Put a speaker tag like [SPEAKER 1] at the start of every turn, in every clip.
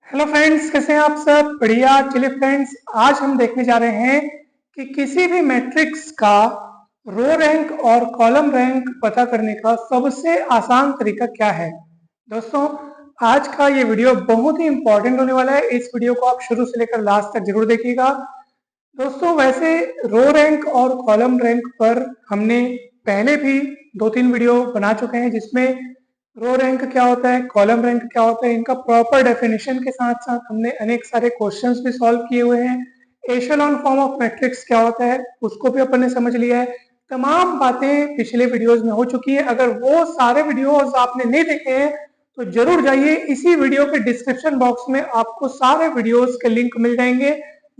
[SPEAKER 1] Hello friends, कैसे हैं आप सब? बढ़िया। चलिए फ्रेंड्स, आज हम देखने जा रहे हैं कि किसी भी मैट्रिक्स का रो रैंक और कॉलम रैंक पता करने का सबसे आसान तरीका क्या है। दोस्तों, आज का ये वीडियो बहुत ही इंपॉर्टेंट होने वाला है। इस वीडियो को आप शुरू से लेकर लास्ट तक जरूर देखिएगा। दोस्तों, वैसे रो रैंक और कॉलम रैंक पर हमने पहले भी 2-3 वीडियो बना चुके हैं, जिसमें रो रैंक क्या होता है, कॉलम रैंक क्या होता है, इनका प्रॉपर डेफिनेशन के साथ साथ हमने अनेक सारे क्वेश्चंस भी सॉल्व किए हुए हैं। एशेलॉन फॉर्म ऑफ मैट्रिक्स क्या होता है उसको भी अपन ने समझ लिया है। तमाम बातें पिछले वीडियोस में हो चुकी है। अगर वो सारे वीडियोस आपने नहीं देखे हैं तो जरूर जाइए, इसी वीडियो के डिस्क्रिप्शन बॉक्स में आपको सारे वीडियोस के लिंक मिल जाएंगे।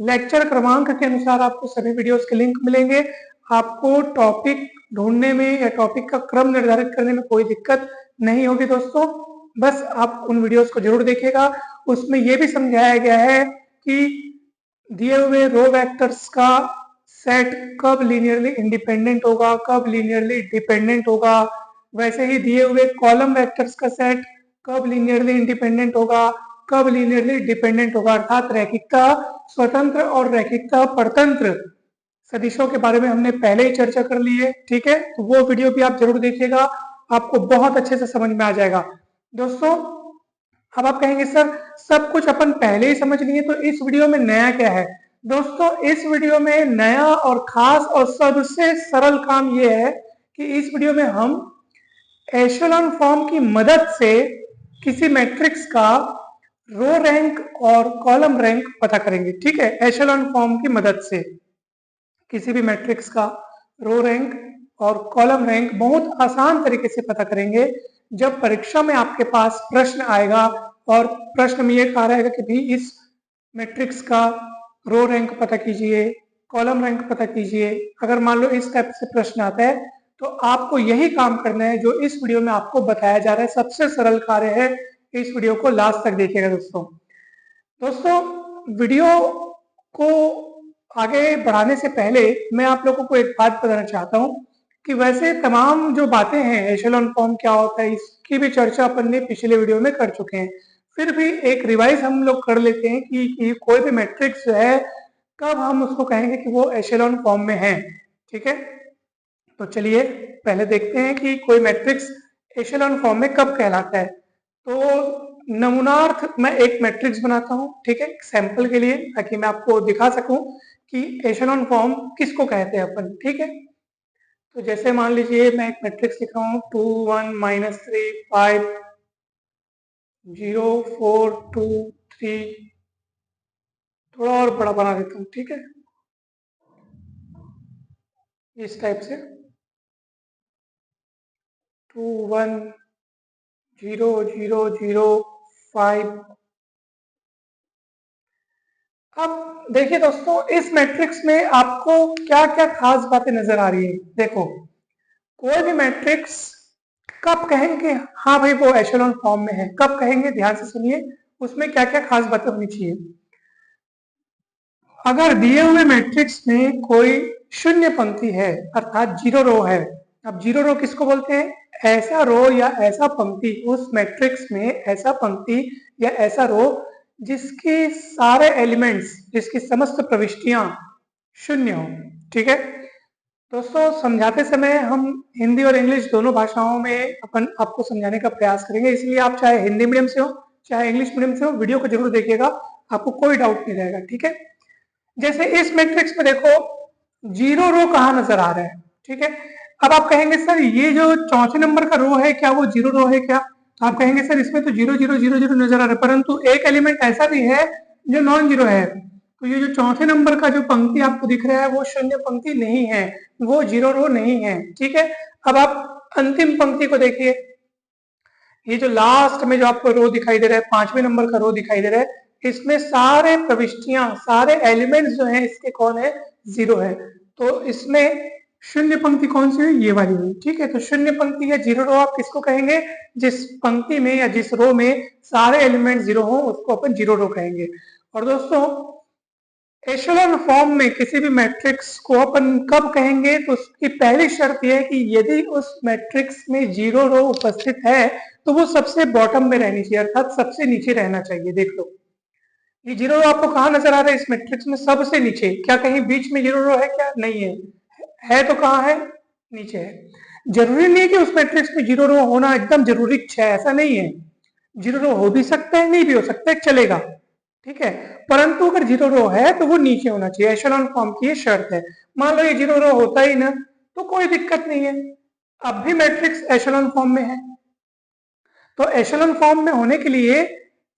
[SPEAKER 1] लेक्चर क्रमांक के अनुसार आपको सभी वीडियोस के लिंक मिलेंगे। आपको टॉपिक ढूंढने में या टॉपिक का क्रम निर्धारित करने में कोई दिक्कत नहीं होगी। दोस्तों, बस आप उन वीडियोस को जरूर देखिएगा। उसमें यह भी समझाया गया है कि दिए हुए रो वेक्टर्स का सेट कब लीनियरली इंडिपेंडेंट होगा, कब लीनियरली डिपेंडेंट होगा। वैसे ही दिए हुए कॉलम वेक्टर्स का सेट कब लीनियरली इंडिपेंडेंट होगा, कब लीनियरली डिपेंडेंट होगा। अर्थात रैखिकता स्वतंत्र और रैखिकता परतंत्र सदिशों के बारे में हमने पहले ही चर्चा कर ली है। ठीक है, तो वो वीडियो भी आप जरूर देखिएगा, आपको बहुत अच्छे से समझ में आ जाएगा। दोस्तों, अब आप कहेंगे सर सब कुछ अपन पहले ही समझ लिए तो इस वीडियो में नया क्या है। दोस्तों, इस वीडियो में नया और खास और सबसे सरल काम यह है कि इस वीडियो में हम एशेलॉन फॉर्म की मदद से किसी मैट्रिक्स का रो रैंक और कॉलम रैंक पता करेंगे। ठीक है, एशेलॉन फॉर्म की मदद से किसी भी मैट्रिक्स का रो रैंक और कॉलम रैंक बहुत आसान तरीके से पता करेंगे। जब परीक्षा में आपके पास प्रश्न आएगा और प्रश्न में ये कहा रहेगा कि भी इस मैट्रिक्स का रो रैंक पता कीजिए, कॉलम रैंक पता कीजिए, अगर मान लो इस टाइप से प्रश्न आता है तो आपको यही काम करना है जो इस वीडियो में आपको बताया जा रहा है। सबसे सरल कार्य है, इस वीडियो को लास्ट तक देखिएगा। दोस्तों, वीडियो को आगे बढ़ाने से पहले मैं आप लोगों को एक बात बताना चाहता हूं कि वैसे तमाम जो बातें हैं, एशेलॉन फॉर्म क्या होता है, इसकी भी चर्चा अपन ने पिछले वीडियो में कर चुके हैं। फिर भी एक रिवाइज हम लोग कर लेते हैं कि कोई भी मैट्रिक्स जो है कब हम उसको कहेंगे कि वो एशेलॉन फॉर्म में है। ठीक है, तो चलिए पहले देखते हैं कि कोई मैट्रिक्स एशेलॉन फॉर्म में कब कहलाता है। तो नमूनार्थ मैं एक मैट्रिक्स बनाता हूं, ठीक है, सैंपल के लिए, ताकि मैं आपको दिखा सकूं कि एशेलॉन फॉर्म किसको कहते हैं अपन। ठीक है, तो जैसे मान लीजिए मैं एक मैट्रिक्स लिख रहा हूं 2 1 -3 5 0 4 2 3। थोड़ा और बड़ा बना देता हूं, ठीक है, इस टाइप से 2 1 0 0 0 5। अब देखिए दोस्तों, इस मैट्रिक्स में आपको क्या क्या खास बातें नजर आ रही है। देखो, कोई भी मैट्रिक्स कब कहेंगे हाँ भाई वो एशेलॉन फॉर्म में है, कब कहेंगे, ध्यान से सुनिए, उसमें क्या क्या खास बातें होनी चाहिए। अगर दिए हुए मैट्रिक्स में कोई शून्य पंक्ति है, अर्थात जीरो रो है। अब जीरो रो किसको बोलते हैं? ऐसा रो या ऐसा पंक्ति उस मैट्रिक्स में, ऐसा पंक्ति या ऐसा रो जिसकी सारे एलिमेंट्स, जिसकी समस्त प्रविष्टियां शून्य हो। ठीक है दोस्तों, समझाते समय हम हिंदी और इंग्लिश दोनों भाषाओं में अपन आपको समझाने का प्रयास करेंगे, इसलिए आप चाहे हिंदी मीडियम से हो चाहे इंग्लिश मीडियम से हो, वीडियो को जरूर देखिएगा, आपको कोई डाउट नहीं रहेगा। ठीक है, जैसे इस मैट्रिक्स में देखो जीरो रो कहाँ नजर आ रहा है। ठीक है, अब आप कहेंगे सर ये जो चौथे नंबर का रो है क्या वो जीरो रो है क्या? तो आप कहेंगे सर इसमें तो 0 0 0 0 नजर आ रहा है, परंतु एक एलिमेंट ऐसा भी है जो नॉन जीरो है। तो ये जो चौथे नंबर का जो पंक्ति आपको दिख रहा है वो शून्य पंक्ति नहीं है, वो जीरो रो नहीं है। ठीक है, अब आप अंतिम पंक्ति को देखिए, ये जो लास्ट में जो आपको रो दिखाई दे रहा है, 5वें नंबर का रो दिखाई दे रहा है, इसमें सारे प्रविष्टियां, सारे एलिमेंट्स जो हैं इसके कौन है? जीरो है। तो इसमें शून्य पंक्ति कौन सी हुई? ये वाली हुई। ठीक है, तो शून्य पंक्ति या जीरो रो आप किसको कहेंगे? जिस पंक्ति में या जिस रो में सारे एलिमेंट जीरो हो उसको अपन जीरो रो कहेंगे। और दोस्तों, एशेलॉन फॉर्म में किसी भी मैट्रिक्स को अपन कब कहेंगे? तो उसकी पहली शर्त यह है कि यदि उस मैट्रिक्स में जीरो रो उपस्थित है तो वो सबसे बॉटम में रहनी चाहिए, अर्थात सबसे नीचे रहना चाहिए। देख लो, ये जीरो रो आपको कहाँ नजर आ रहा है इस मैट्रिक्स में? सबसे नीचे। क्या कहीं बीच में जीरो रो है क्या? नहीं है। है तो कहाँ है? नीचे है। जरूरी नहीं है कि उस मैट्रिक्स में जीरो रो होना एकदम जरूरी है, ऐसा नहीं है। जीरो रो हो भी सकता है, नहीं भी हो सकता है, चलेगा, ठीक है। परंतु अगर जीरो रो है तो वो नीचे होना चाहिए, एशेलॉन फॉर्म की ये शर्त है। मान लो ये जीरो रो होता ही ना तो कोई दिक्कत नहीं है, अब भी मैट्रिक्स एशेलॉन फॉर्म में है। तो एशेलॉन फॉर्म में होने के लिए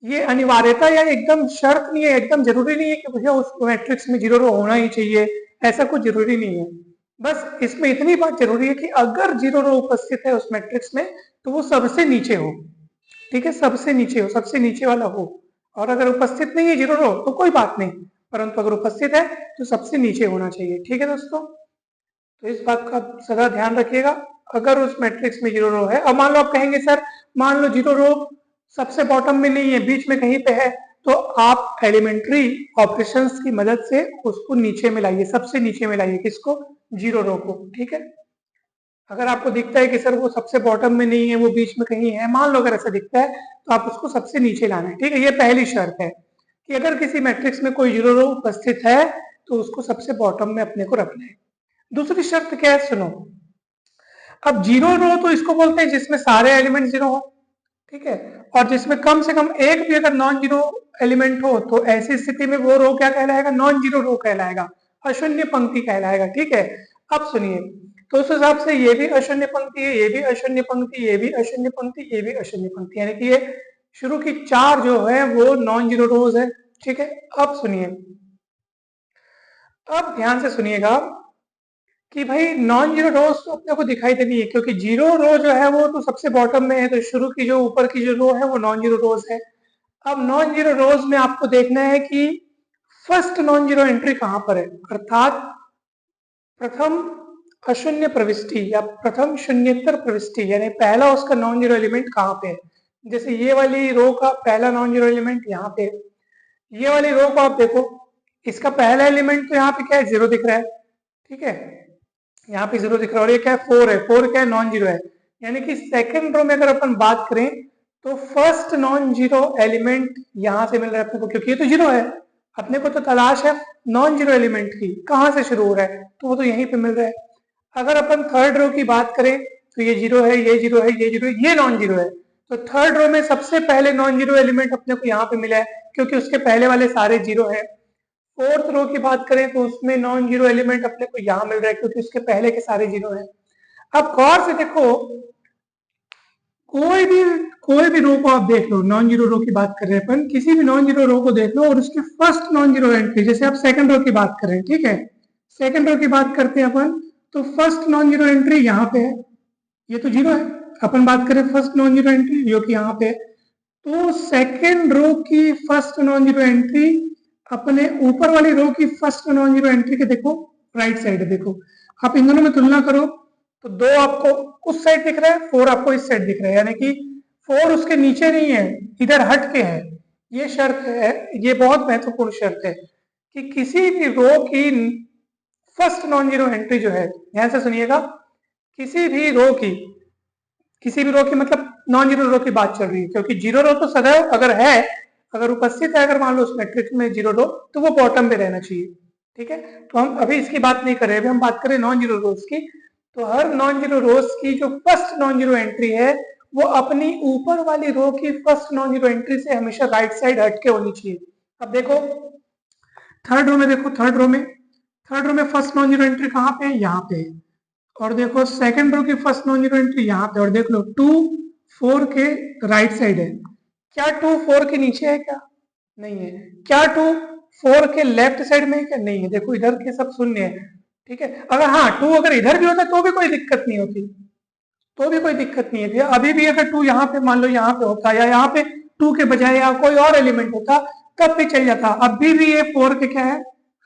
[SPEAKER 1] ये अनिवार्यता या एकदम शर्त नहीं है, एकदम जरूरी नहीं है कि भैया उस मैट्रिक्स में जीरो रो होना ही चाहिए, ऐसा कुछ जरूरी नहीं है। बस इसमें इतनी बात जरूरी है कि अगर जीरो रो उपस्थित है उस मैट्रिक्स में तो वो सबसे नीचे हो, ठीक है, सबसे नीचे हो, सबसे नीचे वाला हो। और अगर उपस्थित नहीं है जीरो रो तो कोई बात नहीं, परंतु अगर उपस्थित है तो सबसे नीचे होना चाहिए, ठीक है दोस्तों। तो इस बात का सदा ध्यान रखिएगा। अगर उस मैट्रिक्स में जीरो रो है, अब मान लो आप कहेंगे सर मान लो जीरो रो सबसे बॉटम में नहीं है, बीच में कहीं पे है, तो आप एलिमेंट्री ऑपरेशंस की मदद से उसको नीचे में लाइए, सबसे नीचे में लाइए, किसको? जीरो रो को, ठीक है। अगर आपको दिखता है कि सर वो सबसे बॉटम में नहीं है, वो बीच में कहीं है, मान लो अगर ऐसा दिखता है तो आप उसको सबसे नीचे लाना है, ठीक है। ये पहली शर्त है कि अगर किसी मैट्रिक्स में कोई जीरो रो उपस्थित है तो उसको सबसे बॉटम में अपने को रखना है। दूसरी शर्त क्या है, सुनो। अब जीरो रो तो इसको बोलते हैं जिसमें सारे एलिमेंट जीरो हो, ठीक है, और जिसमें कम से कम एक भी अगर नॉन जीरो एलिमेंट हो तो ऐसी स्थिति में वो रो क्या कहलाएगा? नॉन जीरो रो कहलाएगा, अशून्य पंक्ति कहलाएगा, ठीक है। अब सुनिए, तो उस हिसाब से ये भी अशून्य पंक्ति है, ये भी अशून्य पंक्ति, ये भी अशून्य पंक्ति, ये भी अशून्य पंक्ति, यानी कि ये शुरू की चार जो है वो नॉन जीरो रोज है, ठीक है। अब सुनिए, अब ध्यान से सुनिएगा कि भाई नॉन जीरो रोज तो अपने को दिखाई देनी है, क्योंकि जीरो रो जो है वो तो सबसे बॉटम में है, तो शुरू की जो ऊपर की जो रो है वो नॉन जीरो रोज है। अब नॉन जीरो रोज में आपको देखना है कि फर्स्ट नॉन जीरो एंट्री कहां पर है, अर्थात प्रथम अशून्य प्रविष्टि या प्रथम शून्यतर प्रविष्टि, यानी पहला उसका नॉन जीरो एलिमेंट कहां पे है। जैसे ये वाली रो का पहला नॉन जीरो एलिमेंट यहाँ पे, ये वाली रो को आप देखो, इसका पहला एलिमेंट तो यहाँ पे क्या है? जीरो दिख रहा है, ठीक है, यहाँ पे जीरो दिख रहा है, और ये क्या है? फोर है, फोर क्या है? नॉन जीरो है। यानी कि सेकंड रो में अगर अपन बात करें तो फर्स्ट नॉन जीरो एलिमेंट यहां से मिल रहा है अपने को, क्योंकि ये तो जीरो है, अपने को तो तलाश है नॉन जीरो एलिमेंट की, कहां से शुरू हो रहा है, तो वो तो यहीं पे मिल रहा है। अगर अपन थर्ड रो की बात करें तो ये जीरो है, ये जीरो है, ये जीरो है, ये नॉन जीरो है, तो थर्ड रो में सबसे पहले नॉन जीरो एलिमेंट अपने को यहाँ पे मिला है, क्योंकि उसके पहले वाले सारे जीरो है। फोर्थ रो की बात करें तो उसमें नॉन जीरो एलिमेंट अपने को यहाँ मिल रहा है, क्योंकि उसके पहले के सारे जीरो है। अब गौर से देखो, कोई भी कोई भी रो को आप देख लो, नॉन जीरो रो की बात कर रहे हैं अपन, किसी भी नॉन जीरो रो को देख लो और उसकी फर्स्ट नॉन जीरो एंट्री, जैसे आप सेकंड रो की बात कर रहे हैं, ठीक है, सेकंड रो की बात करते हैं अपन, तो फर्स्ट नॉन जीरो एंट्री यहाँ पे है, ये तो जीरो है, अपन बात करें फर्स्ट नॉन जीरो एंट्री जो कि यहाँ पे है, तो सेकंड रो की फर्स्ट नॉन जीरो एंट्री अपने ऊपर वाली रो की फर्स्ट नॉन जीरो एंट्री के देखो राइट साइड, देखो आप इन दोनों में तुलना करो तो दो आपको उस साइड दिख रहा है, फोर आपको इस साइड दिख रहा है, यानी कि फोर उसके नीचे नहीं है, इधर हट के है। ये शर्त है, ये बहुत महत्वपूर्ण शर्त है कि किसी भी रो की फर्स्ट नॉन जीरो एंट्री जो है, ध्यान से सुनिएगा, किसी भी रो की, किसी भी रो की मतलब नॉन जीरो रो की बात चल रही है, क्योंकि जीरो रो तो सदैव अगर है, अगर उपस्थित है, अगर मान लो उस मैट्रिक्स में जीरो रो, तो वो बॉटम पे रहना चाहिए, ठीक है। तो हम अभी इसकी बात नहीं कर रहे, अभी हम बात करें नॉन जीरो रोज की। तो हर नॉन जीरो रोज की जो फर्स्ट नॉन जीरो एंट्री है वो अपनी ऊपर वाली रो की फर्स्ट नॉन जीरो एंट्री से हमेशा राइट साइड हटके होनी चाहिए। अब देखो थर्ड रो में, देखो थर्ड रो में फर्स्ट नॉन जीरो एंट्री कहाँ पे है? यहाँ पे है। और देखो सेकंड रो की फर्स्ट नॉन जीरो एंट्री यहाँ पे, और देख लो 2 4 के राइट साइड है। क्या 2 4 के नीचे है क्या? नहीं है। क्या 2 4 के लेफ्ट साइड में है क्या? नहीं है। देखो इधर के सब शून्य है, ठीक है। अगर हाँ 2 अगर इधर भी होता तो भी कोई दिक्कत नहीं होती, तो भी कोई दिक्कत नहीं है भैया। अभी भी अगर 2 यहाँ पे मान लो यहाँ पे होता, या यहाँ पे 2 के बजाय या कोई और एलिमेंट होता तब भी चल जाता, अभी भी ये 4 के क्या है?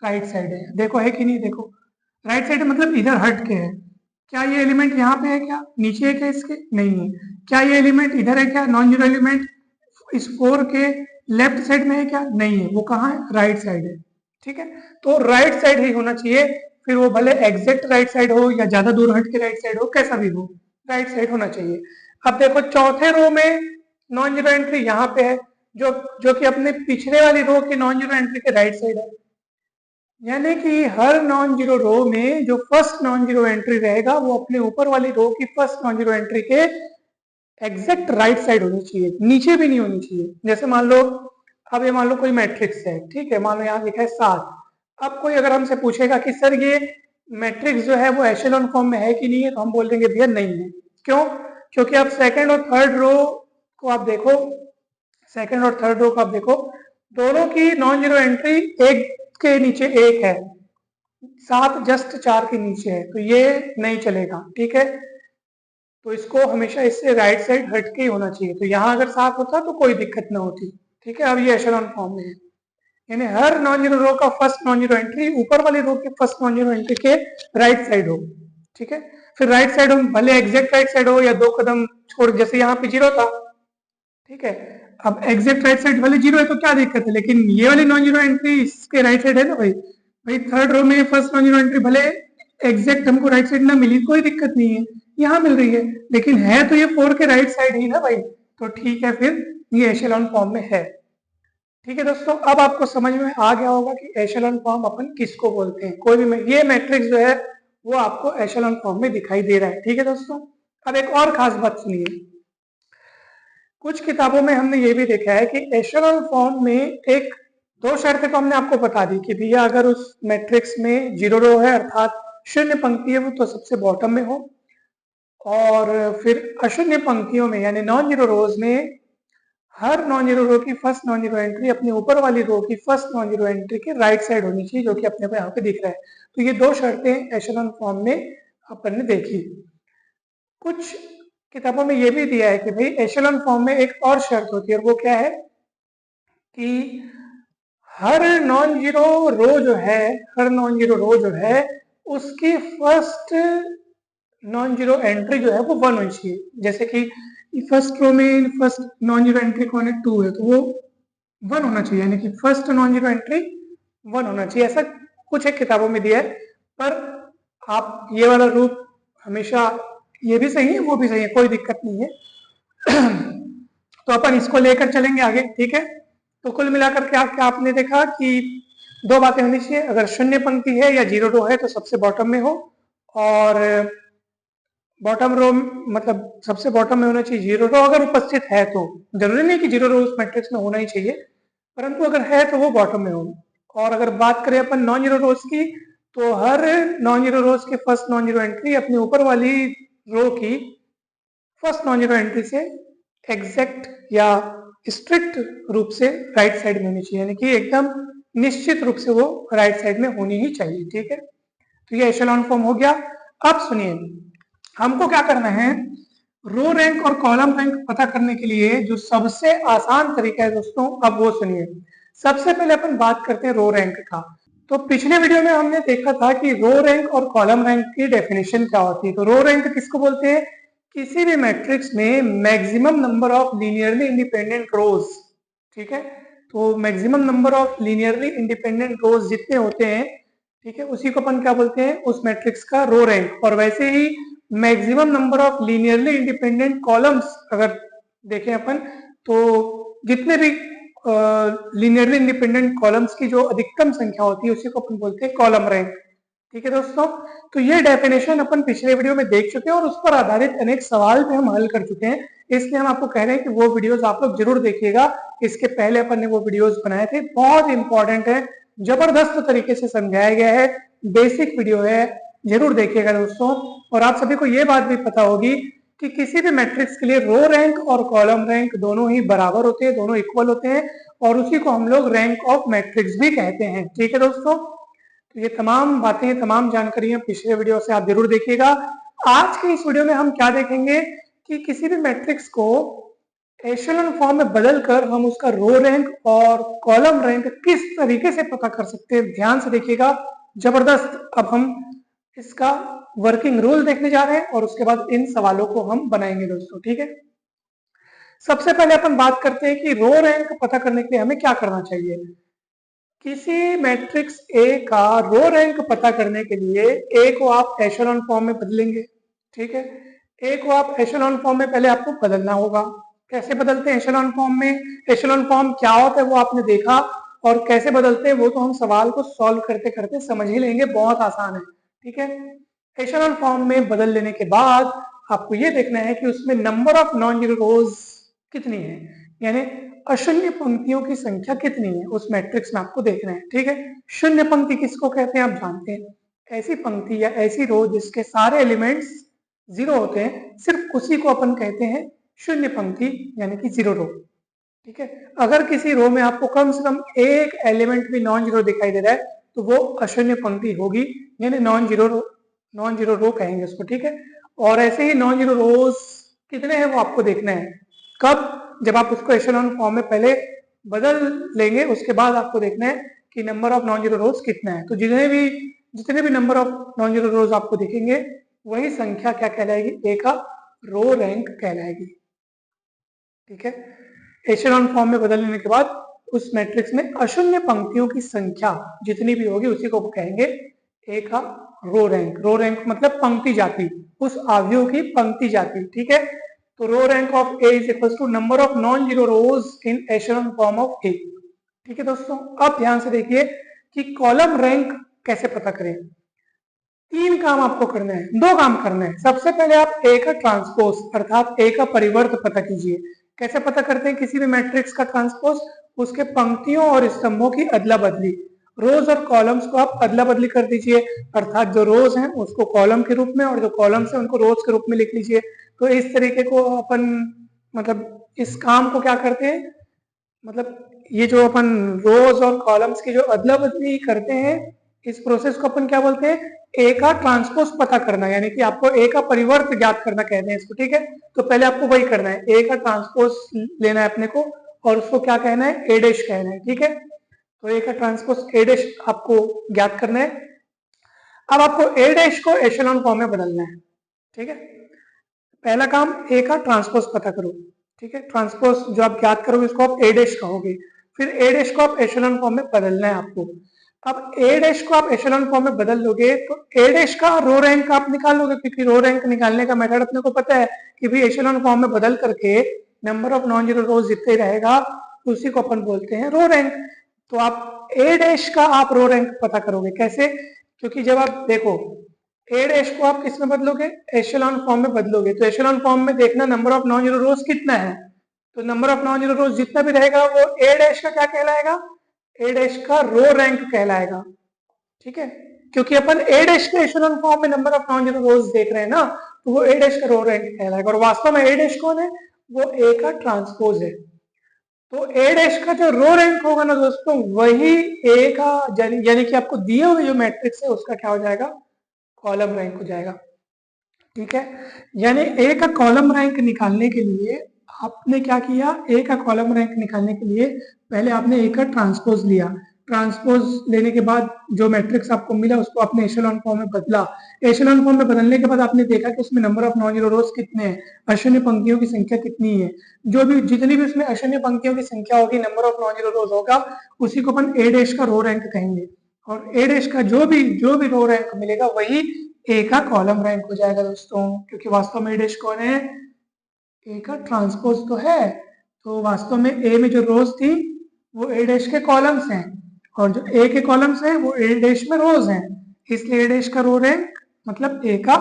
[SPEAKER 1] राइट साइड है। देखो है कि नहीं? देखो राइट साइड मतलब इधर हट के है। क्या ये एलिमेंट यहाँ पे है क्या? नीचे है क्या इसके? नहीं है। क्या ये एलिमेंट इधर है क्या? नॉन जीरो एलिमेंट इस 4 के लेफ्ट साइड में है क्या? नहीं है। वो कहाँ है? राइट साइड है, ठीक है। तो राइट साइड ही होना चाहिए, फिर वो भले एग्जैक्ट राइट साइड हो या ज्यादा दूर हट के राइट साइड हो, कैसा भी हो, राइट साइड होना चाहिए। अब देखो चौथे रो में नॉन जीरो एंट्री यहाँ पे है, जो जो कि अपने पिछले वाली रो की नॉन जीरो एंट्री के राइट साइड है। यानी कि हर नॉन जीरो रो में जो फर्स्ट नॉन जीरो एंट्री रहेगा वो अपने ऊपर वाली रो की फर्स्ट नॉन जीरो एंट्री के एग्जैक्ट राइट साइड होनी चाहिए, नीचे भी नहीं होनी चाहिए। जैसे मान लो, अब ये मान लो कोई मैट्रिक्स है, ठीक है, मान लो यहाँ लिखा है 7। अब कोई अगर हमसे पूछेगा कि सर ये मैट्रिक्स जो है वो एशेलॉन फॉर्म में है कि नहीं है, तो हम बोल देंगे भैया नहीं है। क्यों? क्योंकि आप सेकंड और थर्ड रो को आप देखो, सेकंड और थर्ड रो को आप देखो, दोनों की नॉन जीरो एंट्री एक के नीचे एक है, 7 जस्ट 4 के नीचे है, तो ये नहीं चलेगा, ठीक है। तो इसको हमेशा इससे राइट साइड हट के ही होना चाहिए। तो यहाँ अगर 7 होता तो कोई दिक्कत ना होती, ठीक है। अब ये एशेलॉन फॉर्म में है, यानी हर नॉन जीरो रो का फर्स्ट नॉन जीरो एंट्री ऊपर वाली रो के फर्स्ट नॉन जीरो एंट्री के राइट साइड हो, ठीक है। फिर राइट साइड हो, भले एग्जैक्ट राइट साइड हो या 2 कदम छोड़, जैसे यहाँ पे 0 था, ठीक है। अब एग्जैक्ट राइट साइड वाले 0 है तो क्या दिक्कत है, लेकिन ये वाली नॉन जीरो एंट्री इसके राइट साइड है ना भाई। भाई थर्ड रो में फर्स्ट नॉन जीरो एंट्री भले एग्जैक्ट हमको राइट साइड ना मिली, कोई दिक्कत नहीं है, यहाँ मिल रही है, लेकिन है तो ये 4 के राइट साइड ही ना भाई, तो ठीक है, फिर ये एशेलॉन फॉर्म में है। ठीक है दोस्तों, अब आपको समझ में आ गया होगा कि एशेलॉन फॉर्म अपन किसको बोलते हैं। कोई भी ये मैट्रिक्स जो है वो आपको एशेलॉन फॉर्म में दिखाई दे रहा है, ठीक है दोस्तों। अब एक और खास बात सुनिए, कुछ किताबों में हमने ये भी देखा है कि एशेलॉन फॉर्म में एक दो शर्तें तो हमने आपको बता दी कि भैया अगर उस मैट्रिक्स में 0 रो है अर्थात शून्य पंक्ति है वो तो सबसे बॉटम में हो, और फिर अशून्य पंक्तियों में यानी नॉन जीरो रोज में हर नॉन जीरो रो की फर्स्ट नॉन जीरो एंट्री अपनी ऊपर वाली रो की फर्स्ट नॉन जीरो एंट्री के राइट साइड होनी चाहिए, जो कि अपने को यहाँ पे दिख रहा है। तो ये दो शर्तें एशेलॉन फॉर्म में अपन ने देखी। कुछ किताबों में ये भी दिया है कि भाई एशेलॉन फॉर्म में एक और शर्त होती है, और वो क्या है कि हर नॉन जीरो रो जो है, हर नॉन जीरो रो जो है उसकी फर्स्ट नॉन जीरो एंट्री जो है वो 1 होनी चाहिए। जैसे कि फर्स्ट रो में फर्स्ट नॉन जीरो एंट्री कौन है, 2 है, तो वो 1 होना चाहिए, यानी कि फर्स्ट नॉन जीरो एंट्री 1 होना चाहिए। ऐसा कुछ एक किताबों में दिया है, पर आप ये वाला रूप हमेशा, ये भी सही है वो भी सही है, कोई दिक्कत नहीं है। तो अपन इसको लेकर चलेंगे आगे, ठीक है। तो कुल मिलाकर क्या क्या आपने देखा कि दो बातें होनी चाहिए, अगर शून्य पंक्ति है या 0 रो है तो सबसे बॉटम में हो, और बॉटम रो मतलब सबसे बॉटम में होना चाहिए 0 रो, अगर उपस्थित है तो। जरूरी नहीं कि 0 रो उस मैट्रिक्स में होना ही चाहिए, परंतु अगर है तो वो बॉटम में हो। और अगर बात करें अपन नॉन जीरो रोज की, तो हर नॉन जीरो रोज के फर्स्ट नॉन जीरो एंट्री अपनी ऊपर वाली रो की फर्स्ट नॉन जीरो एंट्री से एग्जैक्ट या स्ट्रिक्ट रूप से राइट साइड में होनी चाहिए, यानी कि एकदम निश्चित रूप से वो राइट साइड में होनी ही चाहिए, ठीक है। तो ये एशेलॉन फॉर्म हो गया। अब सुनिए, हमको क्या करना है, रो रैंक और कॉलम रैंक पता करने के लिए जो सबसे आसान तरीका है दोस्तों, अब वो सुनिए। सबसे पहले अपन बात करते हैं रो रैंक का। तो पिछले वीडियो में हमने देखा था कि रो रैंक और कॉलम रैंक की डेफिनेशन क्या होती है। तो रो रैंक किसको बोलते हैं, किसी भी मैट्रिक्स में maximum number of linearly independent rows, ठीक है। तो maximum number of linearly independent rows जितने होते हैं, ठीक है, उसी को अपन क्या बोलते हैं, उस मैट्रिक्स का रो रैंक। और वैसे ही maximum number of linearly independent columns अगर देखें अपन, तो जितने भी लीनियरली इंडिपेंडेंट कॉलम्स की जो अधिकतम संख्या होती है उसी को अपन बोलते हैं कॉलम रैंक, ठीक है दोस्तों। तो ये डेफिनेशन अपन पिछले वीडियो में देख चुके हैं और उस पर आधारित अनेक सवाल पे हम हल कर चुके हैं, इसलिए हम आपको कह रहे हैं कि वो वीडियोस आप लोग जरूर देखिएगा। इसके पहले अपन ने वो वीडियोस बनाए थे, बहुत इंपॉर्टेंट है, जबरदस्त तरीके से समझाया गया है, बेसिक वीडियो है, जरूर देखिएगा दोस्तों। और आप सभी को ये बात भी पता होगी कि किसी भी मैट्रिक्स के लिए रो रैंक और कॉलम रैंक दोनों ही बराबर होते हैं, दोनों इक्वल होते हैं, और उसी को हम लोग रैंक ऑफ मैट्रिक्स भी कहते हैं, ठीक है दोस्तों। तो ये तमाम बातें, तमाम जानकारियां पिछले वीडियो से आप जरूर देखिएगा। आज के इस वीडियो में हम क्या देखेंगे कि किसी भी मैट्रिक्स को एशेलॉन फॉर्म में बदलकर हम उसका रो रैंक और कॉलम रैंक किस तरीके से पता कर सकते हैं, ध्यान से देखिएगा, जबरदस्त। अब हम इसका वर्किंग रूल देखने जा रहे हैं और उसके बाद इन सवालों को हम बनाएंगे दोस्तों, ठीक है। सबसे पहले अपन बात करते हैं कि रो रैंक पता करने के लिए हमें क्या करना चाहिए। किसी मैट्रिक्स ए का रो रैंक पता करने के लिए ए को आप एशेलॉन फॉर्म में बदलेंगे, ठीक है। ए को आप एशेलॉन फॉर्म में पहले आपको बदलना होगा, कैसे बदलते हैं एशेलॉन फॉर्म में, एशेलॉन फॉर्म क्या होता है वो आपने देखा, और कैसे बदलते हैं वो तो हम सवाल को सॉल्व करते करते समझ ही लेंगे, बहुत आसान है। ठीक है, एशेलॉन फॉर्म में बदल लेने के बाद आपको ये देखना है कि उसमें नंबर ऑफ नॉन जीरो रोज कितनी है, यानी अशून्य पंक्तियों की संख्या कितनी है उस मैट्रिक्स में आपको देखना है। ठीक है, शून्य पंक्ति किसको कहते हैं आप जानते हैं, ऐसी पंक्ति या ऐसी रो जिसके सारे एलिमेंट्स जीरो होते हैं, सिर्फ उसी को अपन कहते हैं शून्य पंक्ति यानी कि जीरो रो। ठीक है, अगर किसी रो में आपको कम से कम एक एलिमेंट भी नॉन जीरो दिखाई दे रहा है तो वो अशून्य पंक्ति होगी, यानी नॉन जीरो रो कहेंगे उसको। ठीक है, और ऐसे ही नॉन जीरो रोज कितने हैं वो आपको देखना है। कब, जब आप उसको एशेलॉन फॉर्म में पहले बदल लेंगे उसके बाद आपको देखना है कि नंबर ऑफ नॉन जीरो रोज कितना है। तो जितने भी नंबर ऑफ नॉन जीरो रोज आपको दिखेंगे वही संख्या क्या कहलाएगी, ए का रो रैंक कहलाएगी। ठीक है, एशेलॉन फॉर्म में बदल लेने के बाद उस मैट्रिक्स में अशून्य पंक्तियों की संख्या जितनी भी होगी उसी को कहेंगे ए का रो रैंक। रो रैंक मतलब पंक्ति जाति, उस अवयव की पंक्ति जाति। ठीक है, तो row rank of A is equal to number of non zero rows in echelon form of A. ठीक है दोस्तों, अब ध्यान से देखिए कि कॉलम रैंक कैसे पता करें। तीन काम आपको करना है, दो काम करना है। सबसे पहले आप ए का ट्रांसपोज अर्थात ए का परिवर्त पता कीजिए। कैसे पता करते हैं किसी भी मैट्रिक्स का ट्रांसपोज, उसके पंक्तियों और स्तंभों की अदला बदली, रोज और कॉलम्स को आप अदला बदली कर दीजिए, अर्थात जो रोज हैं उसको कॉलम के रूप में और जो कॉलम्स हैं उनको रोज के रूप में लिख लीजिए। तो इस तरीके को अपन मतलब इस काम को क्या करते हैं, मतलब ये जो अपन रोज और कॉलम्स की जो अदला बदली करते हैं इस प्रोसेस को अपन क्या बोलते हैं, ए का ट्रांसपोज पता करना, यानी कि आपको ए का परिवर्त ज्ञात करना कहते हैं इसको। ठीक है, तो पहले आपको वही करना है, ए का ट्रांसपोज लेना है अपने को और उसको क्या कहना है, ए डैश कहना है। ठीक है, तो ए का ट्रांसपोज ए डैश आपको ज्ञात करना है। अब आपको ए डैश को एशेलॉन फॉर्म में बदलना है। ठीक है, पहला काम ए का ट्रांसपोज पता करो। ठीक है, ट्रांसपोज जो आप ज्ञात करोगे उसको आप ए डैश कहोगे, फिर ए डैश को आप एशेलॉन फॉर्म में बदलना है आपको। अब ए डैश को आप एशेलॉन फॉर्म में बदल लोगे तो ए डैश का रो रैंक आप निकाल लोगे, क्योंकि रो रैंक निकालने का मेथड अपने को पता है कि भाई एशेलॉन फॉर्म में बदल करके नंबर ऑफ नॉन जीरो रोज जितने रहेगा उसी को अपन बोलते हैं रो रैंक। तो आप ए डैश का आप रो रैंक पता करोगे कैसे, क्योंकि जब आप देखो ए डैश को आप किस में बदलोगे, एशेलॉन फॉर्म में बदलोगे, तो एशेलॉन फॉर्म में देखना नंबर ऑफ नॉन जीरो रोज कितना है, तो नंबर ऑफ नॉन जीरो रोज जितना भी रहेगा वो ए डैश का क्या कहलाएगा, ए डैश का रो रैंक कहलाएगा। ठीक है, क्योंकि अपन ए डैश के एशेलॉन फॉर्म में नंबर ऑफ नॉन जीरो रोज देख रहे हैं ना, तो वो ए डैश का रो रैंक कहलाएगा। और वास्तव में ए डैश कौन है, वो ए का ट्रांसपोज है। तो ए डैश का जो रो रैंक होगा ना दोस्तों वही ए का, यानी कि आपको दिए हुए जो मैट्रिक्स है उसका क्या हो जाएगा, कॉलम रैंक हो जाएगा। ठीक है, यानी ए का कॉलम रैंक निकालने के लिए आपने क्या किया, ए का कॉलम रैंक निकालने के लिए पहले आपने ए का ट्रांसपोज लिया, ट्रांसपोज लेने के बाद जो मैट्रिक्स आपको मिला उसको आपने एशेलॉन फॉर्म में बदला। एशेलॉन फॉर्म में बदलने के बाद आपने देखा कि उसमें नंबर ऑफ नॉन जीरो रोज कितने हैं, अशून्य पंक्तियों की संख्या कितनी है, जो भी जितनी भी उसमें अशून्य पंक्तियों की संख्या होगी, नंबर ऑफ नॉन जीरो रोज होगा, उसी को अपन ए डैश का रो रैंक कहेंगे। और ए डैश का जो भी रो रैंक मिलेगा वही ए का कॉलम रैंक हो जाएगा दोस्तों, क्योंकि वास्तव में ए डैश कौन है, ए का ट्रांसपोज तो है। तो वास्तव में ए में जो रोज थी वो ए डैश के कॉलम्स हैं और जो ए के कॉलम्स हैं वो ए डैश में रोज हैं, इसलिए ए डैश का रो रैंक मतलब ए का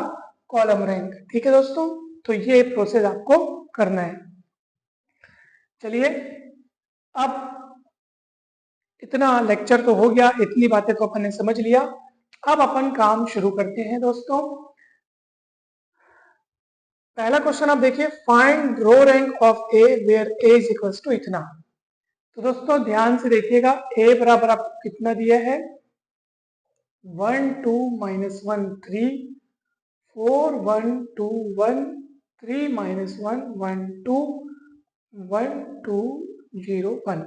[SPEAKER 1] कॉलम रैंक। ठीक है दोस्तों, तो ये प्रोसेस आपको करना है। चलिए, अब इतना लेक्चर तो हो गया, इतनी बातें तो अपन ने समझ लिया, अब अपन काम शुरू करते हैं दोस्तों। पहला क्वेश्चन आप देखिए, find row rank of A where A is equals to इतना। तो दोस्तों ध्यान से देखिएगा, ए बराबर आपको कितना दिया है, 1 2 -1 3 4 1 2 1 3 -1 1 2 1 2 0 1।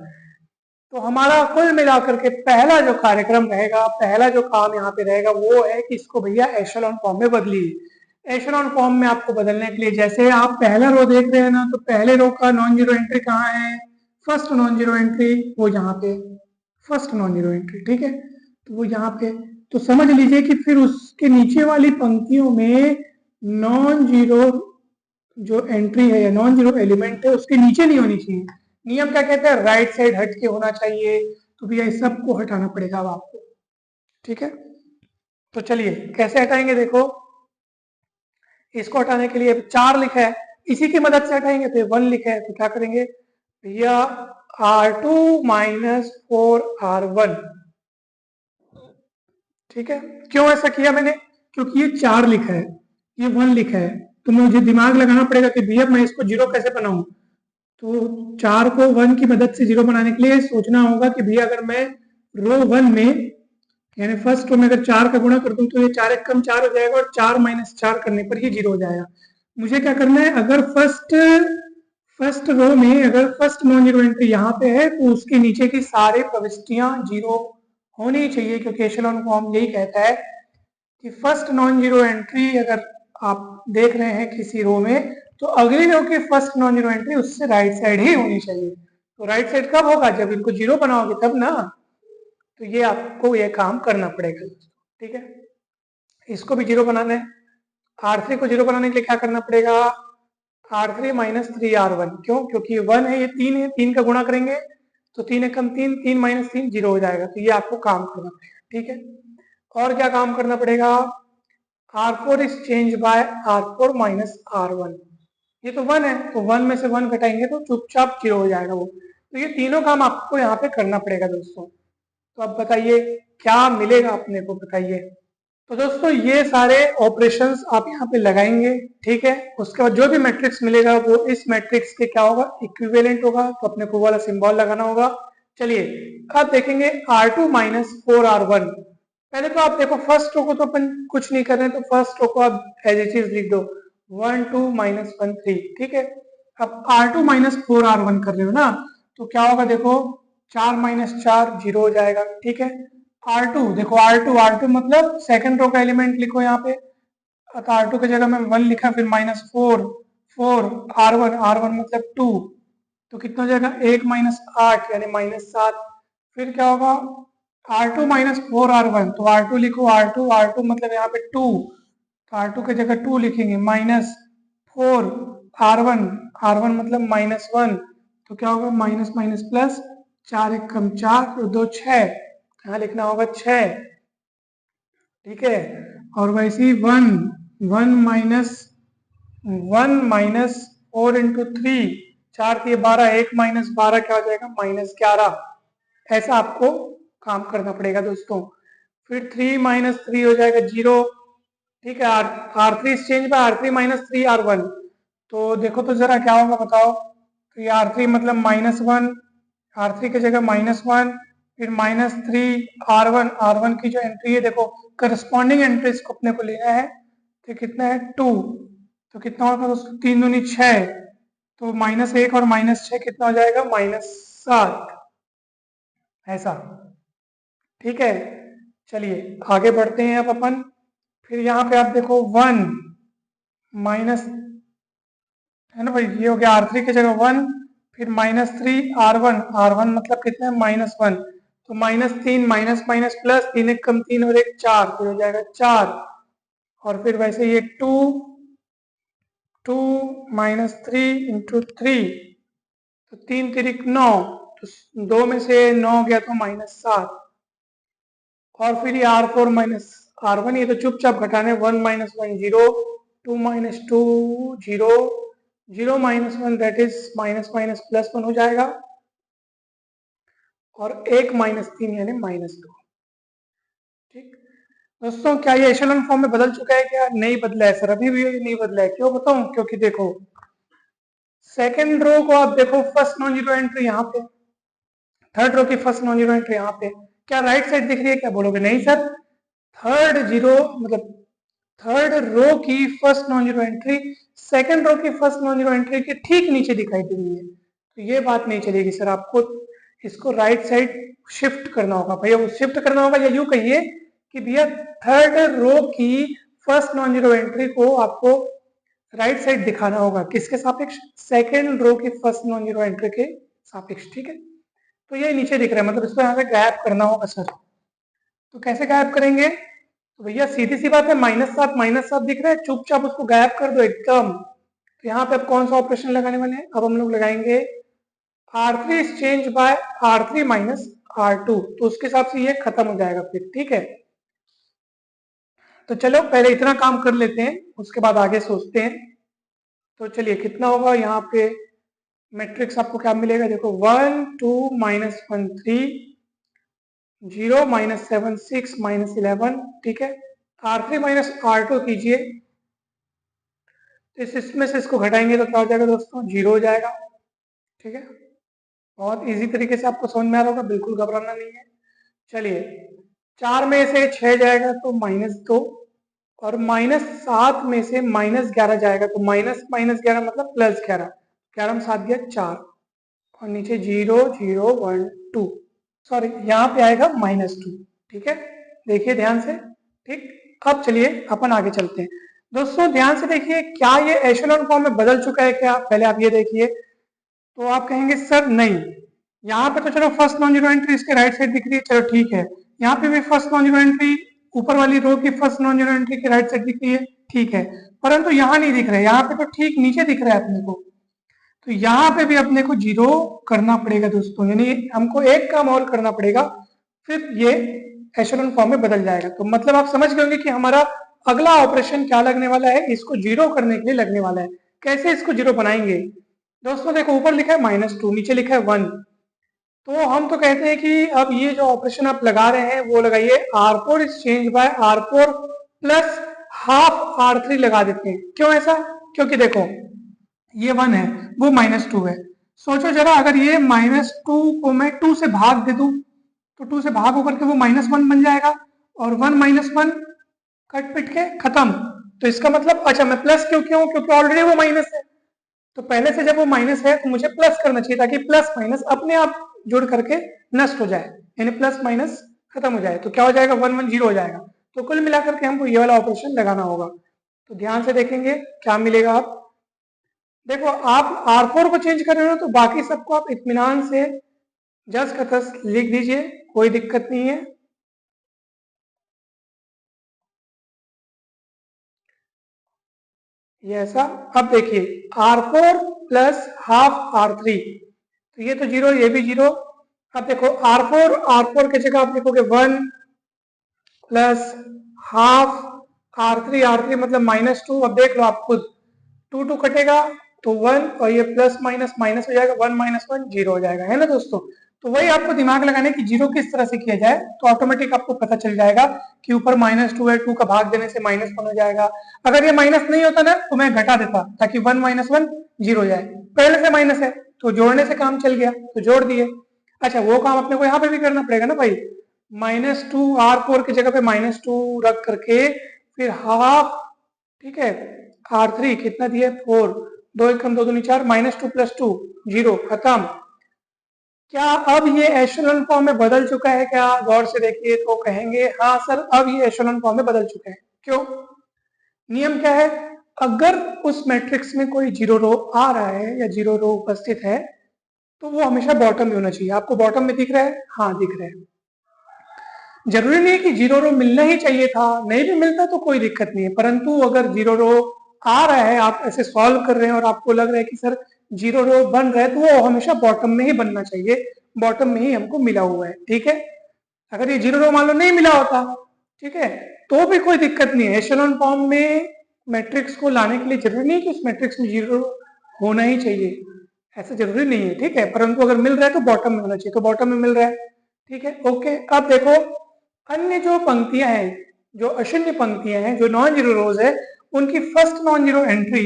[SPEAKER 1] तो हमारा कुल मिलाकर के पहला जो कार्यक्रम रहेगा, पहला जो काम यहाँ पे रहेगा वो है कि इसको भैया एशेलॉन फॉर्म में बदलिए। एशेलॉन फॉर्म में आपको बदलने के लिए जैसे आप पहला रो देख रहे हैं ना, तो पहले रो का नॉन जीरो एंट्री कहाँ है, फर्स्ट नॉन जीरो एंट्री वो यहाँ पे, फर्स्ट नॉन जीरो एंट्री। ठीक है, तो वो यहाँ पे, तो समझ लीजिए कि फिर उसके नीचे वाली पंक्तियों में नॉन जीरो जो एंट्री है या नॉन जीरो एलिमेंट है उसके नीचे नहीं होनी चाहिए। नियम क्या कहता है, राइट साइड हट के होना चाहिए। तो भैया इस सबको हटाना पड़ेगा अब आपको, ठीक है। तो चलिए कैसे हटाएंगे, देखो इसको हटाने के लिए 4 लिखा है, इसी की मदद से हटाएंगे। तो 1 लिखा है तो क्या करेंगे भैया, R2 माइनस 4R1, ठीक है। क्यों ऐसा किया मैंने, क्योंकि ये 4 लिखा है, ये 1 लिखा है, तो मुझे दिमाग लगाना पड़ेगा कि भैया मैं इसको जीरो कैसे बनाऊं। तो 4 को 1 की मदद से जीरो बनाने के लिए सोचना होगा कि भैया अगर मैं रो 1 में यानी फर्स्ट रो में अगर 4 का गुणा कर दूं तो ये 4 एक कम 4 हो जाएगा और 4 माइनस 4 करने पर ये जीरो हो जाएगा। मुझे क्या करना है, अगर फर्स्ट रो में अगर फर्स्ट नॉन जीरो एंट्री यहाँ पे है तो उसके नीचे की सारी प्रविष्टियां जीरो होनी चाहिए, क्योंकि एशेलॉन फॉर्म यही कहता है कि फर्स्ट नॉन जीरो एंट्री अगर आप देख रहे हैं किसी रो में तो अगली रो की फर्स्ट नॉन जीरो एंट्री उससे राइट साइड ही होनी चाहिए। तो राइट साइड कब होगा, जब इनको जीरो बनाओगे तब ना। तो ये आपको ये काम करना पड़ेगा, ठीक है। इसको भी जीरो बनाना है। R3 को जीरो बनाने के लिए क्या करना पड़ेगा, R3 माइनस 3R1, क्यों, क्योंकि 1 है, ये 3 है, 3 का गुणा करेंगे तो 3 एकम 3, 3 माइनस 3 जीरो हो जाएगा। तो ये आपको काम करना पड़ेगा, ठीक है। और क्या काम करना पड़ेगा, R4 is change bye R4 minus R1, ये तो 1 है तो 1 में से 1 घटाएंगे तो चुपचाप जीरो हो जाएगा वो। तो ये तीनों काम आपको यहाँ पे करना पड़ेगा दोस्तों। तो अब बताइए क्या मिलेगा अपने को, बताइए। तो दोस्तों ये सारे ऑपरेशंस आप यहाँ पे लगाएंगे, ठीक है। उसके बाद जो भी मैट्रिक्स मिलेगा वो इस मैट्रिक्स के क्या होगा, इक्विवेलेंट होगा, तो अपने को वाला सिंबल लगाना होगा। चलिए अब देखेंगे R2 माइनस 4R1। पहले तो आप देखो फर्स्ट रो को तो अपन कुछ नहीं कर रहे हैं, तो फर्स्ट रो को आप एज इट इज लिख दो 1 2 माइनस 1 3, ठीक है। अब R2 माइनस 4R1 कर रहे हो ना, तो क्या होगा देखो, 4 माइनस 4 जीरो हो जाएगा, ठीक है। R2 देखो, R2 मतलब सेकंड रो का एलिमेंट लिखो यहाँ पे। तो R2 की जगह में 1 लिखा, फिर माइनस 4 4 R1 मतलब 2, तो कितना हो जाएगा 1 माइनस 8 यानी माइनस 7। फिर क्या होगा R2 माइनस 4R1, तो R2 लिखो, R2 मतलब यहाँ पे 2, तो R2 की जगह 2 लिखेंगे, माइनस 4 R1 मतलब माइनस 1, तो क्या होगा माइनस माइनस प्लस, 4 एक कम 4 और 2 6, यहाँ लिखना होगा 6, ठीक है। और वैसे ही 1 माइनस 4 इंटू 3, 4 के 12, 1 माइनस 12 क्या हो जाएगा माइनस 11। ऐसा आपको काम करना पड़ेगा दोस्तों। फिर 3 माइनस 3 हो जाएगा 0, ठीक है। R3 change bye R3 minus 3R1, तो देखो तो जरा क्या होगा बताओ। तो ये R3 मतलब माइनस 1, R3 की जगह माइनस 1, फिर माइनस 3R1, R1 की जो एंट्री है देखो, करस्पॉन्डिंग एंट्रीज को अपने को लेना है। तो कितना है 2, तो कितना होगा दोस्तों 3 दूनी 6, तो माइनस 1 और माइनस 6 कितना हो जाएगा माइनस 7, ऐसा, ठीक है। चलिए आगे बढ़ते हैं अब अपन। फिर यहाँ पे आप देखो 1 माइनस, है ना भाई, ये हो गया R3 की जगह 1, फिर माइनस 3R1 मतलब कितना है माइनस 1, तो माइनस 3 माइनस माइनस प्लस, 3 एक कम 3 और 1 4, फिर हो जाएगा 4। और फिर वैसे ये 2 माइनस 3 इंटू 3, तो 3 तिरिक 9, तो 2 में से 9 गया तो माइनस 7। और फिर ये R4 माइनस R1, ये तो चुपचाप घटाने, 1 minus 1 0, 2 minus 2 0, 0 minus 1 that is minus minus plus 1 हो जाएगा, और 1 माइनस 3 यानी माइनस 2, ठीक। दोस्तों क्या ये एशेलॉन फॉर्म में बदल चुका है क्या, नहीं बदला है सर, अभी भी नहीं बदला है। क्यों बताऊं, क्योंकि देखो सेकेंड रो को आप देखो, फर्स्ट नॉन जीरो एंट्री यहाँ पे, थर्ड रो की फर्स्ट नॉन जीरो एंट्री यहाँ पे, क्या राइट साइड दिख रही है, क्या बोलोगे नहीं सर, थर्ड जीरो मतलब थर्ड रो की first non zero entry second row की फर्स्ट नॉन जीरो एंट्री के ठीक नीचे दिखाई दे रही है, तो ये बात नहीं चलेगी सर, आपको इसको राइट साइड शिफ्ट करना होगा भैया। वो शिफ्ट करना होगा या यूं कहिए कि भैया थर्ड रो की फर्स्ट नॉन जीरो एंट्री को आपको राइट साइड दिखाना होगा, किसके सापेक्ष, सेकंड रो की फर्स्ट नॉन जीरो एंट्री के सापेक्ष, ठीक है। तो ये नीचे दिख रहा है, मतलब इसको यहाँ पे गायब करना होगा सर। तो कैसे गायब करेंगे, तो भैया सीधी सी बात है, माइनस 7 दिख रहा है, चुपचाप उसको गायब कर दो एकदम। तो यहाँ पे अब कौन सा ऑपरेशन लगाने वाले हैं? अब हम लोग लगाएंगे R3 is change bye R3 minus R2, तो उसके हिसाब से ये खत्म हो जाएगा फिर, ठीक है। तो चलो पहले इतना काम कर लेते हैं, उसके बाद आगे सोचते हैं। तो चलिए कितना होगा यहाँ पे मैट्रिक्स आपको क्या मिलेगा? देखो 1 2 -1 3 0 -7 6 -11, ठीक है। R3 माइनस R2 कीजिए, तो इसमें से इसको घटाएंगे तो क्या हो जाएगा दोस्तों? 0 हो जाएगा, ठीक है। बहुत इजी तरीके से आपको समझ में आ रहा होगा, बिल्कुल घबराना नहीं है। चलिए 4 में से 6 जाएगा तो -2, और -7 में से -11 जाएगा तो -11 मतलब +11, 11 में 7 दिया 4, और नीचे 0 0 1 2, सॉरी यहाँ पे आएगा -2, ठीक है। देखिए ध्यान से, ठीक। अब चलिए अपन आगे चलते हैं। दोस्तों ध्यान से देखिए, क्या ये एशेलॉन फॉर्म में बदल चुका है क्या? पहले आप ये देखिए, तो आप कहेंगे सर नहीं, यहाँ पे तो चलो फर्स्ट नॉन जीरो एंट्री इसके राइट साइड दिख रही है, चलो ठीक है। यहाँ पे भी फर्स्ट नॉन जीरो एंट्री, ऊपर वाली रो की फर्स्ट नॉन जीरो एंट्री की राइट साइड दिख रही है, ठीक है। परंतु यहाँ नहीं दिख रहा है, यहाँ पे तो ठीक नीचे दिख रहा है अपने को, तो यहाँ पे भी अपने को 0 करना पड़ेगा दोस्तों, यानी हमको एक काम और करना पड़ेगा, फिर ये एशेलॉन फॉर्म में बदल जाएगा। तो मतलब आप समझ गए होंगे कि हमारा अगला ऑपरेशन क्या लगने वाला है, इसको 0 करने के लिए लगने वाला है। कैसे इसको 0 बनाएंगे दोस्तों? देखो ऊपर लिखा है -2, नीचे लिखा है 1, तो हम तो कहते हैं कि अब ये जो ऑपरेशन आप लगा रहे हैं वो लगाइए R4 is change bye R4 plus half R3 लगा देते हैं। क्यों ऐसा? क्योंकि देखो ये 1 है, वो -2 है। सोचो जरा, अगर ये -2 को मैं 2 से भाग दे दूं, तो 2 से भाग होकर के वो -1 बन जाएगा, और 1 -1 कट पिट के खत्म। तो इसका मतलब, अच्छा मैं प्लस क्यों? क्योंकि ऑलरेडी वो माइनस है, तो पहले से जब वो माइनस है तो मुझे प्लस करना चाहिए, ताकि प्लस माइनस अपने आप जुड़ करके नष्ट हो जाए, यानी प्लस माइनस खत्म हो जाए। तो क्या हो जाएगा? 1 1 0 हो जाएगा। तो कुल मिलाकर के हमको ये वाला ऑपरेशन लगाना होगा। तो ध्यान से देखेंगे क्या मिलेगा। आप देखो, आप R4 को चेंज कर रहे हो तो बाकी सबको आप इत्मीनान से जस का तस लिख दीजिए, कोई दिक्कत नहीं है। ये ऐसा। अब देखिए R4 प्लस हाफ R3, तो ये तो 0, ये भी 0। अब देखो R4 की जगह आप लिखोगे 1 प्लस हाफ R3 मतलब -2। अब देख लो आप खुद, 2 2 कटेगा तो 1, और ये प्लस माइनस माइनस हो जाएगा, 1 -1 0 हो जाएगा, है ना दोस्तों। तो वही आपको दिमाग लगाना है कि 0 किस तरह से किया जाए, तो ऑटोमेटिक आपको पता चल जाएगा कि ऊपर -2 है, 2 का भाग देने से -1 हो जाएगा। अगर ये माइनस नहीं होता ना तो मैं घटा देता, ताकि 1 -1 0 हो जाए। पहले से माइनस है तो जोड़ने से काम चल गया, तो जोड़ दिए। अच्छा वो काम अपने को यहाँ पे भी करना पड़ेगा ना भाई, -2 R4 की जगह पे -2 रख करके फिर हाफ, ठीक है। R3 कितना दिया? 4, 2 एकम 2 दूनी 4, -2 + 2 0, खत्म। क्या अब ये एशेलॉन फॉर्म में बदल चुका है क्या? गौर से देखिए तो कहेंगे हाँ सर, अब ये एशेलॉन फॉर्म में बदल चुका है। क्यों? नियम क्या है? अगर उस मैट्रिक्स में कोई 0 रो आ रहा है या 0 रो उपस्थित है, तो वो हमेशा बॉटम में होना चाहिए। आपको बॉटम में दिख रहा है? हाँ दिख रहा है। जरूरी नहीं कि 0 रो मिलना ही चाहिए था, नहीं भी मिलता तो कोई दिक्कत नहीं है, परंतु अगर 0 रो आ रहा है, आप ऐसे सॉल्व कर रहे हैं और आपको लग रहा है कि सर 0 रो बन रहा है, तो वो हमेशा बॉटम में ही बनना चाहिए, बॉटम में ही हमको मिला हुआ है, ठीक है। अगर ये 0 रो मान लो नहीं मिला होता, ठीक है, तो भी कोई दिक्कत नहीं है। एशेलॉन फॉर्म में मैट्रिक्स को लाने के लिए जरूरी नहीं कि उस मैट्रिक्स में 0 होना ही चाहिए, ऐसा जरूरी नहीं है, ठीक है। परंतु अगर मिल रहा है तो बॉटम में होना चाहिए, तो बॉटम में मिल रहा है, ठीक है, ओके। अब देखो अन्य जो पंक्तियां हैं, जो अशून्य पंक्तियां हैं, जो नॉन जीरो रोज है, उनकी फर्स्ट नॉन जीरो एंट्री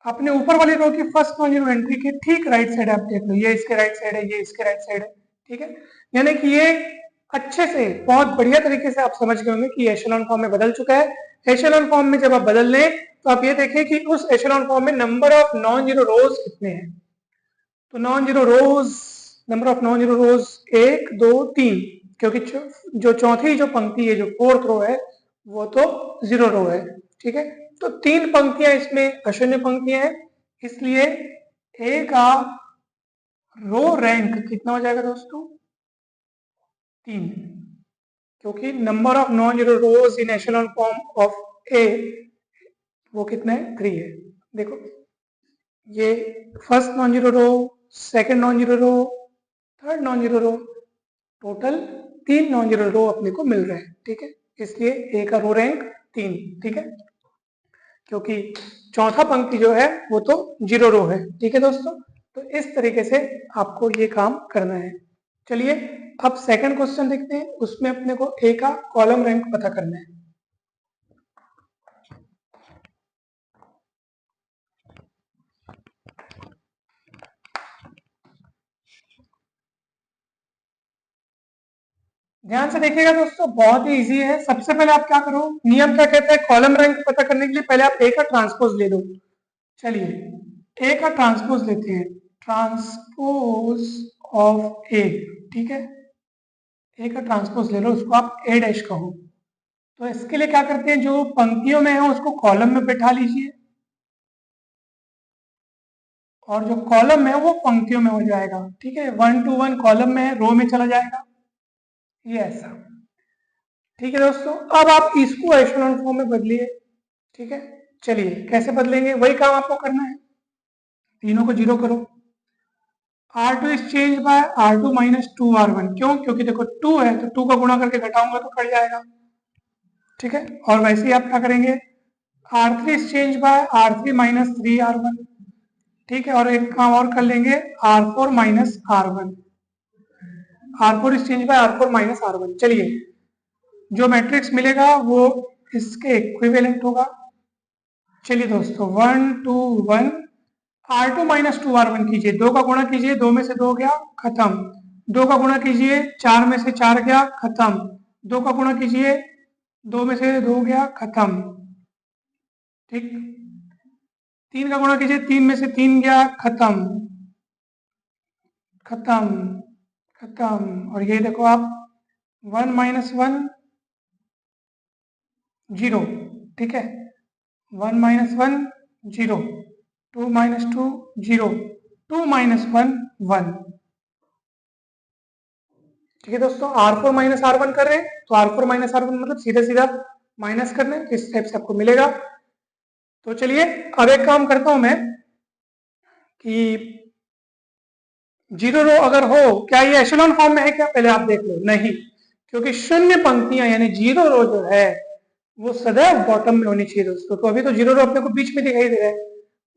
[SPEAKER 1] अपने ऊपर वाली रो की फर्स्ट नॉन जीरो एंट्री के ठीक राइट साइड आप देख लो, ये इसके राइट साइड है, ये इसके राइट साइड है, ठीक है। यानी कि ये अच्छे से बहुत बढ़िया तरीके से आप समझ गए होंगे कि एशेलॉन फॉर्म में बदल चुका है। एशेलॉन फॉर्म में जब आप बदल लें तो आप ये देखें कि उस एशेलॉन फॉर्म में नंबर ऑफ नॉन जीरो रोज कितने हैं। तो non zero rose, number of non zero रोज 1 2 3, क्योंकि जो चौथी जो पंक्ति है, जो फोर्थ रो है, वो तो 0 रो है, ठीक है। तो 3 पंक्तियां इसमें अशून्य पंक्तियां हैं, इसलिए ए का रो रैंक कितना हो जाएगा दोस्तों? 3, क्योंकि number of non zero rows in echelon form of A वो कितना है? 3 है। देखो ये first non zero row, second non zero row, third non zero row, total 3 non zero row अपने को मिल रहे हैं। ठीक है, इसलिए ए का रो रैंक 3। ठीक है, क्योंकि चौथा पंक्ति जो है वो तो जीरो रो है। ठीक है दोस्तों, तो इस तरीके से आपको ये काम करना है। चलिए अब सेकंड क्वेश्चन देखते हैं, उसमें अपने को ए का कॉलम रैंक पता करना है। ध्यान से देखिएगा दोस्तों, बहुत ही इजी है। सबसे पहले आप क्या करो, नियम क्या कहता है, कॉलम रैंक पता करने के लिए पहले आप ए का ट्रांसपोज ले दो। चलिए ए का ट्रांसपोज लेते हैं, ट्रांसपोज ऑफ ए। ठीक है, ए का ट्रांसपोज ले लो, उसको आप ए डैश कहो। तो इसके लिए क्या करते हैं, जो पंक्तियों में है उसको कॉलम में बैठा लीजिए, और जो कॉलम है वो पंक्तियों में हो जाएगा। ठीक है, 1 to 1 कॉलम में है, रो में चला जाएगा, ये ऐसा। ठीक है दोस्तों, अब आप इसको एशेलॉन फॉर्म में बदलिए। ठीक है, चलिए कैसे बदलेंगे, वही काम आपको करना है। तीनों को जीरो करो, R2 is change bye R2 minus 2R1। क्यों, क्योंकि देखो 2 है तो 2 का गुणा करके घटाऊंगा तो कट जाएगा। ठीक है, और वैसे ही आप क्या करेंगे, R3 is change bye R3 minus 3R1। ठीक है, और एक काम और कर लेंगे, R4 minus R1। R4 is change bye R4 minus R1। चलिए जो मैट्रिक्स मिलेगा वो इसके इक्विवेलेंट होगा। चलिए दोस्तों 1 2 1, R2 माइनस 2R1 कीजिए, 2 का गुणा कीजिए, 2 में से 2 गया खत्म, 2 का गुणा कीजिए, 4 में से 4 गया खत्म, 2 का गुणा कीजिए, 2 में से 2 गया खत्म। ठीक, 3 का गुणा कीजिए, 3 में से 3 गया खत्म खत्म खत्म। और ये देखो आप 1 माइनस 1 जीरो। ठीक है, 1 minus 1 zero, 2 minus 2 zero, 2 minus 1 1। ठीक है दोस्तों, R4 माइनस R1 कर रहे हैं तो R4 माइनस R1 मतलब सीधा सीधा माइनस करना है, इस टाइप से आपको मिलेगा। तो चलिए अब एक काम करता हूं मैं कि जीरो रो अगर हो, क्या ये एशेलॉन फॉर्म में है क्या, पहले आप देख लो। नहीं, क्योंकि शून्य पंक्तियां यानी जीरो रो जो है वो सदैव बॉटम में होनी चाहिए दोस्तों। तो अभी तो जीरो रो अपने को बीच में दिखाई दे रहा है,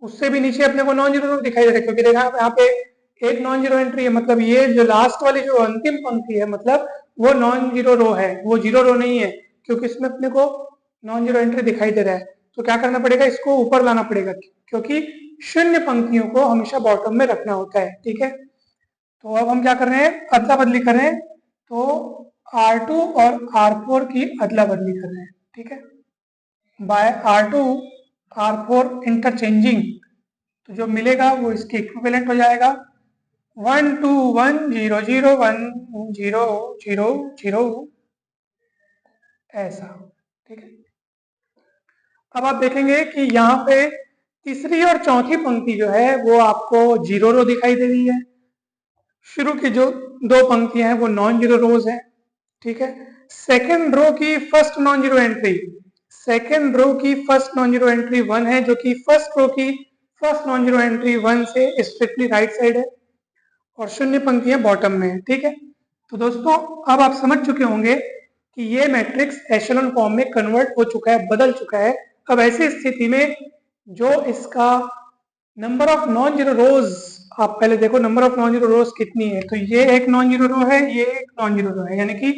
[SPEAKER 1] उससे भी नीचे अपने को नॉन जीरो रो दिखाई दे रहा है, क्योंकि देखा यहाँ पे एक नॉन जीरो एंट्री है, मतलब ये जो लास्ट वाली जो अंतिम पंक्ति है मतलब वो नॉन जीरो रो है, वो जीरो रो नहीं है, क्योंकि इसमें अपने को नॉन जीरो एंट्री दिखाई दे रहा है। तो क्या करना पड़ेगा, इसको ऊपर लाना पड़ेगा, क्योंकि शून्य पंक्तियों को हमेशा बॉटम में रखना होता है। ठीक है, तो अब हम क्या कर रहे हैं, अदला बदली कर रहे हैं, तो R2 और R4 की अदला बदली कर रहे हैं। ठीक है, बाय R2 R4 इंटरचेंजिंग, तो जो मिलेगा वो इसके इक्विवेलेंट हो जाएगा, 1 2 1 0 0 1 0 0 0 ऐसा। ठीक है, अब आप देखेंगे कि यहाँ पे तीसरी और चौथी पंक्ति जो है वो आपको जीरो रो दिखाई दे रही है, शुरू की जो दो पंक्तियां हैं वो नॉन जीरो रोज है। ठीक है, सेकेंड रो की first non zero entry, second row की फर्स्ट नॉन जीरो एंट्री 1 है, जो कि फर्स्ट रो की फर्स्ट नॉन जीरो एंट्री 1 से स्ट्रिक्टली राइट साइड है, और शून्य पंक्तियां बॉटम में है। ठीक है, तो दोस्तों अब आप समझ चुके होंगे कि ये मैट्रिक्स एशेलॉन फॉर्म में कन्वर्ट हो चुका है, बदल चुका है। अब ऐसी स्थिति में जो इसका नंबर ऑफ नॉन जीरो रोज, आप पहले देखो नंबर ऑफ नॉन जीरो रोज कितनी है, तो ये एक नॉन जीरो रो है, ये एक नॉन जीरो रो है, यानी कि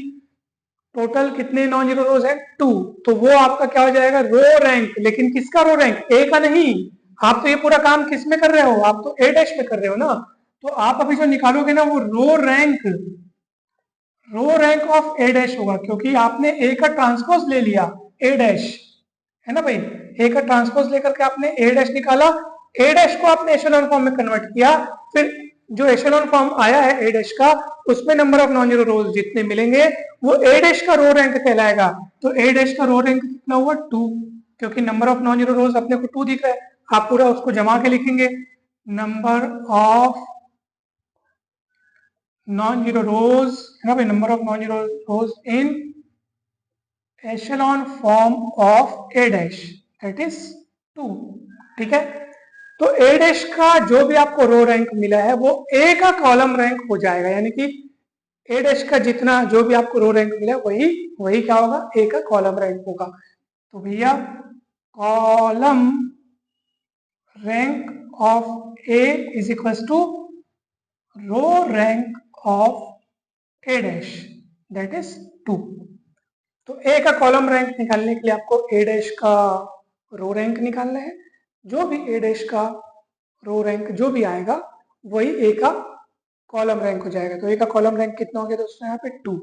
[SPEAKER 1] टोटल कितने नॉन जीरो रोज है, 2। तो वो आपका क्या हो जाएगा, रो रैंक। लेकिन किसका रो रैंक, ए का नहीं। आप तो ये पूरा काम किस में कर रहे हो, आप तो ए डैश में कर रहे हो ना, तो आप अभी जो निकालोगे ना वो रो रैंक ऑफ ए डैश होगा, क्योंकि आपने ए का ट्रांसपोज ले लिया, ए डैश है ना भाई, ए का ट्रांसपोज लेकर के आपने ए डैश निकाला, ए डैश को आपने एशेलॉन फॉर्म में कन्वर्ट किया, फिर जो एशेलॉन फॉर्म आया है ए डैश का, उसमें नंबर ऑफ नॉन जीरो रोज जितने मिलेंगे वो ए डैश का रो रैंक कहलाएगा। तो ए डैश का रो रैंक कितना हुआ, 2, क्योंकि नंबर ऑफ नॉन जीरो रोज अपने को 2 दिख रहा है। आप पूरा उसको जमा के लिखेंगे, number of non zero rows है ना भाई, number of non zero rows in echelon form of A dash that is 2। ठीक है, तो ए डैश का जो भी आपको रो रैंक मिला है वो ए का कॉलम रैंक हो जाएगा, यानी कि ए डैश का जितना जो भी आपको रो रैंक मिला है वही वही क्या होगा, ए का कॉलम रैंक होगा। तो भैया column rank of A is equals to row rank of A dash, that is 2। तो ए का कॉलम रैंक निकालने के लिए आपको ए डैश का रो रैंक निकालना है। जो भी ए डैश का रो रैंक जो भी आएगा वही ए का कॉलम रैंक हो जाएगा। तो ए का कॉलम रैंक कितना हो गया दोस्तों, यहाँ पे 2।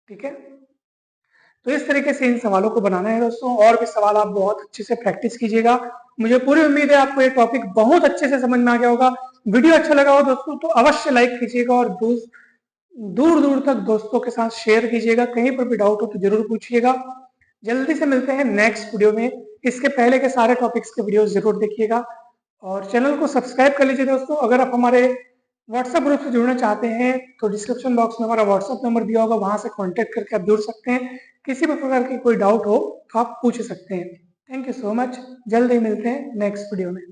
[SPEAKER 1] ठीक है, तो इस तरीके से इन सवालों को बनाना है दोस्तों। और भी सवाल आप बहुत अच्छे से प्रैक्टिस कीजिएगा। मुझे पूरी उम्मीद है आपको ये टॉपिक बहुत अच्छे से समझ में आ गया होगा। वीडियो अच्छा लगा हो दोस्तों तो अवश्य लाइक कीजिएगा और दूर दूर तक दोस्तों के साथ शेयर कीजिएगा। कहीं पर भी डाउट हो तो जरूर पूछिएगा। जल्दी से मिलते हैं नेक्स्ट वीडियो में। इसके पहले के सारे टॉपिक्स के वीडियो जरूर देखिएगा और चैनल को सब्सक्राइब कर लीजिए दोस्तों। अगर आप हमारे व्हाट्सएप ग्रुप से जुड़ना चाहते हैं तो डिस्क्रिप्शन बॉक्स में हमारा व्हाट्सएप नंबर दिया होगा, वहां से कांटेक्ट करके आप जुड़ सकते हैं। किसी भी प्रकार की कोई डाउट हो तो आप पूछ सकते हैं। Thank you so much. जल्द ही मिलते हैं नेक्स्ट वीडियो में।